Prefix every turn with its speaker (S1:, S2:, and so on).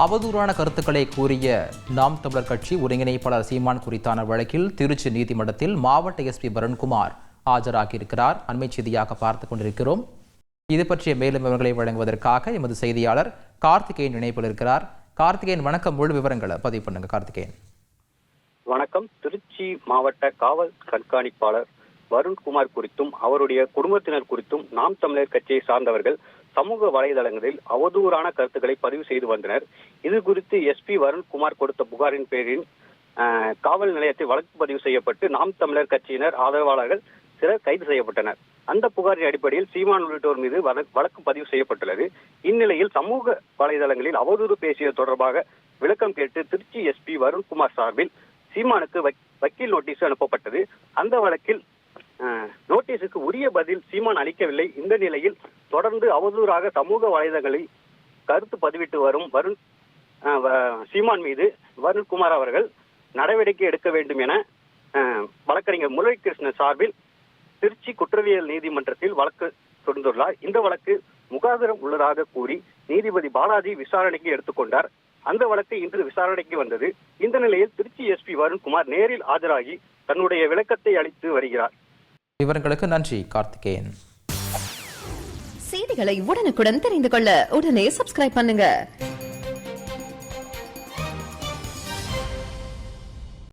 S1: அவதூறான கருத்துக்களை கூறிய நாம் தமிழர் கட்சி ஒருங்கிணைப்பாளர் சீமான் குறித்தான வழக்கில் திருச்சி நீதிமன்றத்தில் மாவட்ட எஸ்பி வருண்குமார் ஆஜராகியிருக்கிறார். அண்மை செய்தியாக பார்த்துக் கொண்டிருக்கிறோம். இது பற்றிய மேலும் விவரங்களை வழங்குவதற்காக எமது செய்தியாளர் கார்த்திகேயன் இணைப்பில் இருக்கிறார். கார்த்திகேயன் வணக்கம். முழு விவரங்களை பதிவு பண்ணுங்க கார்த்திகேயன்.
S2: வணக்கம். திருச்சி மாவட்ட காவல் கண்காணிப்பாளர் வருண்குமார் குறித்தும் அவருடைய குடும்பத்தினர் குறித்தும் நாம் தமிழர் கட்சியை சார்ந்தவர்கள் சமூக வலைதளங்களில் அவதூறான கருத்துக்களை பதிவு செய்து வந்தனர். இது குறித்து எஸ்பி வருண்குமார் கொடுத்த புகாரின் பேரில் காவல் நிலையத்தில் வழக்கு பதிவு செய்யப்பட்டு நாம் தமிழர் கட்சியினர் ஆதரவாளர்கள் சிலர் கைது செய்யப்பட்டனர். அந்த புகாரின் அடிப்படையில் சீமான் உள்ளிட்டோர் மீது வழக்கு பதிவு செய்யப்பட்டுள்ளது. இந்நிலையில் சமூக வலைதளங்களில் அவதூறு பேசியது தொடர்பாக விளக்கம் கேட்டு திருச்சி எஸ்பி வருண்குமார் சார்பில் சீமானுக்கு வக்கீல் நோட்டீஸ் அனுப்பப்பட்டது. அந்த வழக்கில் நோட்டீஸுக்கு உரிய பதில் சீமான் அளிக்கவில்லை. இந்த நிலையில் தொடர்ந்து அவதூறாக சமூக வலைதளங்களில் கருத்து பதிவிட்டு வரும் சீமான் மீது வருண்குமார் அவர்கள் நடவடிக்கை எடுக்க வேண்டும் என வழக்கறிஞர் முரளிகிருஷ்ணன் சார்பில் திருச்சி குற்றவியல் நீதிமன்றத்தில் வழக்கு தொடர்ந்துள்ளார். இந்த வழக்கு முகாந்திரம் உள்ளதாக கூறி நீதிபதி பாலாஜி விசாரணைக்கு எடுத்துக்கொண்டார். அந்த வழக்கு இன்று விசாரணைக்கு வந்தது. இந்த நிலையில் திருச்சி எஸ்பி வருண்குமார் நேரில் ஆஜராகி தன்னுடைய விளக்கத்தை அளித்து வருகிறார்.
S1: விவரங்களுக்கு நன்றி கார்த்திகேயன்.
S3: செய்திகளை உடனுக்குடன் தெரிந்து கொள்ள உடனே சப்ஸ்கிரைப் பண்ணுங்க.